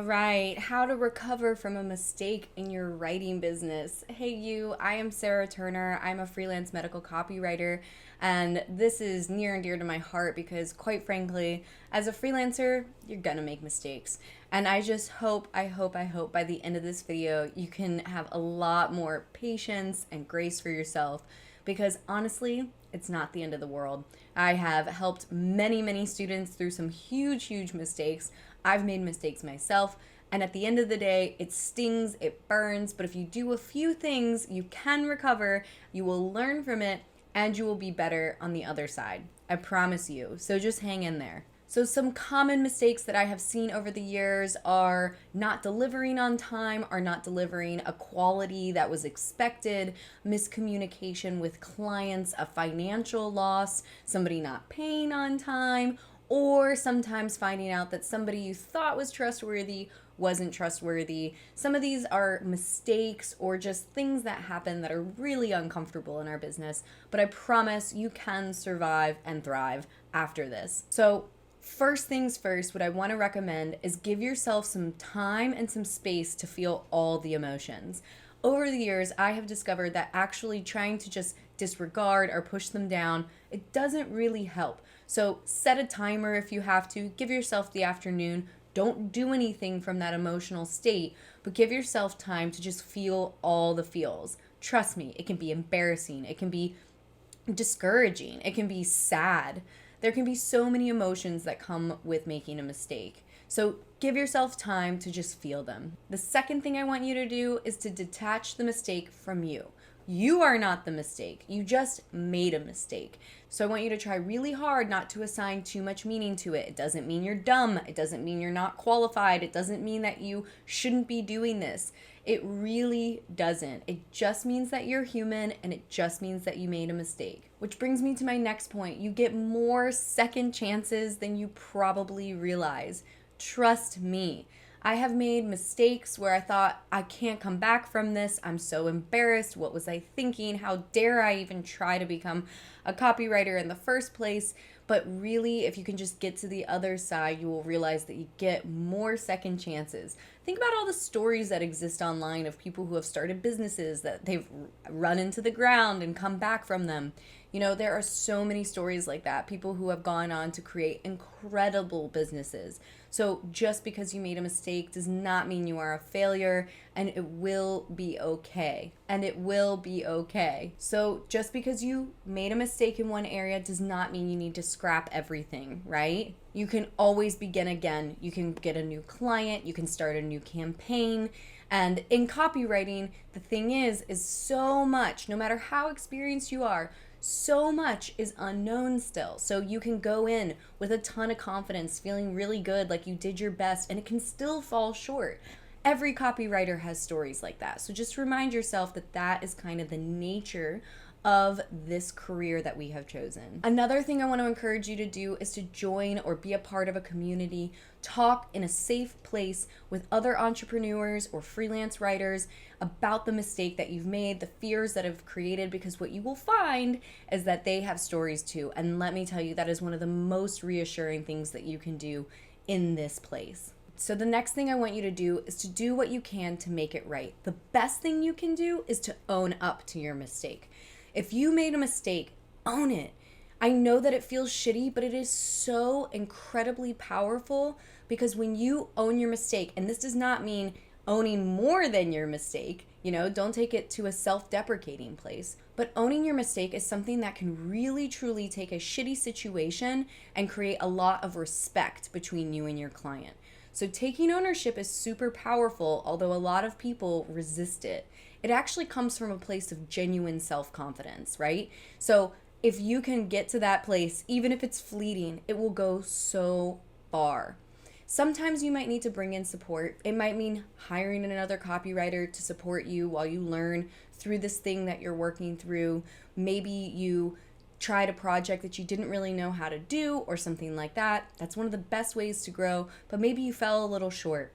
right, how to recover from a mistake in your writing business. Hey, you, I am Sarah Turner. I'm a freelance medical copywriter, and this is near and dear to my heart because, quite frankly, as a freelancer, you're gonna make mistakes. And I just hope by the end of this video, you can have a lot more patience and grace for yourself because honestly, it's not the end of the world. I have helped many students through some huge mistakes. I've made mistakes myself, and at the end of the day, it stings, it burns, but if you do a few things, you can recover, you will learn from it, and you will be better on the other side. I promise you. So just hang in there. So some common mistakes that I have seen over the years are not delivering on time, or not delivering a quality that was expected, miscommunication with clients, a financial loss, somebody not paying on time, or sometimes finding out that somebody you thought was trustworthy wasn't trustworthy. Some of these are mistakes or just things that happen that are really uncomfortable in our business, but I promise you can survive and thrive after this. So first things first, what I want to recommend is give yourself some time and some space to feel all the emotions. Over the years, I have discovered that actually trying to just disregard or push them down, it doesn't really help. So set a timer if you have to, give yourself the afternoon. Don't do anything from that emotional state, but give yourself time to just feel all the feels. Trust me, it can be embarrassing, it can be discouraging, it can be sad. There can be so many emotions that come with making a mistake. So give yourself time to just feel them. The second thing I want you to do is to detach the mistake from you. You are not the mistake. You just made a mistake. So I want you to try really hard not to assign too much meaning to it. It doesn't mean you're dumb. It doesn't mean you're not qualified. It doesn't mean that you shouldn't be doing this. It really doesn't. It just means that you're human, and it just means that you made a mistake. Which brings me to my next point. You get more second chances than you probably realize. Trust me. I have made mistakes where I thought, I can't come back from this. I'm so embarrassed. What was I thinking? How dare I even try to become a copywriter in the first place? But really, if you can just get to the other side, you will realize that you get more second chances. Think about all the stories that exist online of people who have started businesses that they've run into the ground and come back from them. You know, there are so many stories like that. People who have gone on to create incredible businesses. So just because you made a mistake does not mean you are a failure, and it will be okay. And it will be okay. So just because you made a mistake in one area does not mean you need to scrap everything, right? You can always begin again. You can get a new client, you can start a new campaign. And in copywriting, the thing is so much, no matter how experienced you are, so much is unknown still. So you can go in with a ton of confidence, feeling really good, like you did your best, and it can still fall short. Every copywriter has stories like that. So just remind yourself that that is kind of the nature of this career that we have chosen. Another thing I want to encourage you to do is to join or be a part of a community. Talk in a safe place with other entrepreneurs or freelance writers about the mistake that you've made, the fears that have created, because what you will find is that they have stories too. And let me tell you, that is one of the most reassuring things that you can do in this place. So the next thing I want you to do is to do what you can to make it right. The best thing you can do is to own up to your mistake. If you made a mistake, own it. I know that it feels shitty, but it is so incredibly powerful, because when you own your mistake, and this does not mean owning more than your mistake, don't take it to a self-deprecating place, but owning your mistake is something that can really truly take a shitty situation and create a lot of respect between you and your client. So taking ownership is super powerful, although a lot of people resist it. It actually comes from a place of genuine self-confidence, right? So if you can get to that place, even if it's fleeting, it will go so far. Sometimes you might need to bring in support. It might mean hiring another copywriter to support you while you learn through this thing that you're working through. Maybe you tried a project that you didn't really know how to do or something like that. That's one of the best ways to grow, but maybe you fell a little short.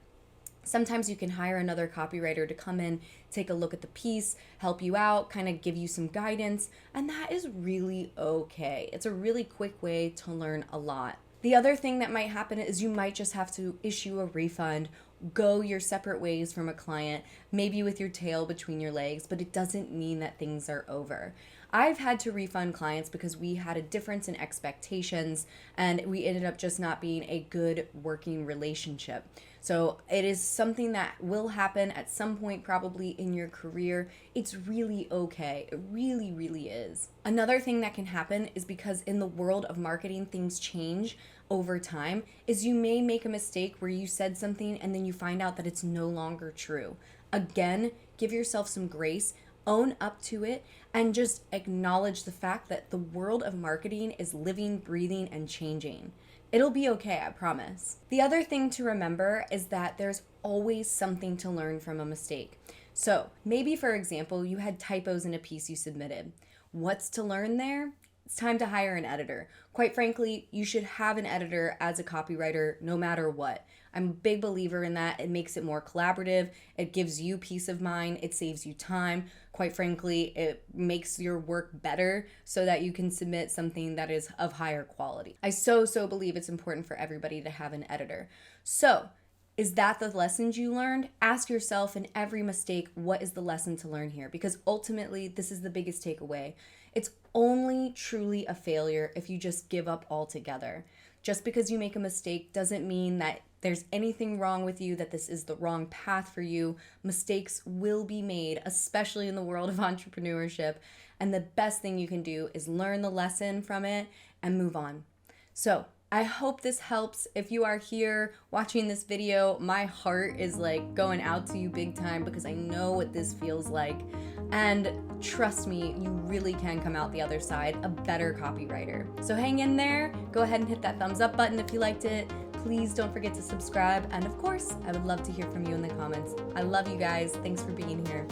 Sometimes you can hire another copywriter to come in, take a look at the piece, help you out, kind of give you some guidance, and that is really okay. It's a really quick way to learn a lot. The other thing that might happen is you might just have to issue a refund go your separate ways from a client, maybe with your tail between your legs, but it doesn't mean that things are over. I've had to refund clients because we had a difference in expectations and we ended up just not being a good working relationship. So it is something that will happen at some point, probably in your career. It's really okay. It really, really is. Another thing that can happen is because in the world of marketing, things change over time, is you may make a mistake where you said something and then you find out that it's no longer true. Again, give yourself some grace, own up to it, and just acknowledge the fact that the world of marketing is living, breathing, and changing. It'll be okay, I promise. The other thing to remember is that there's always something to learn from a mistake. So maybe, for example, you had typos in a piece you submitted. What's to learn there? It's time to hire an editor. Quite frankly, you should have an editor as a copywriter no matter what. I'm a big believer in that. It makes it more collaborative. It gives you peace of mind. It saves you time. Quite frankly, it makes your work better so that you can submit something that is of higher quality. I so believe it's important for everybody to have an editor. So, is that the lessons you learned? Ask yourself in every mistake, what is the lesson to learn here? Because ultimately, this is the biggest takeaway. It's only truly a failure if you just give up altogether. Just because you make a mistake doesn't mean that there's anything wrong with you, that this is the wrong path for you. Mistakes will be made, especially in the world of entrepreneurship. And the best thing you can do is learn the lesson from it and move on. So I hope this helps. If you are here watching this video, my heart is like going out to you big time because I know what this feels like. And trust me, you really can come out the other side a better copywriter. So hang in there. Go ahead and hit that thumbs up button if you liked it. Please don't forget to subscribe. And of course, I would love to hear from you in the comments. I love you guys. Thanks for being here.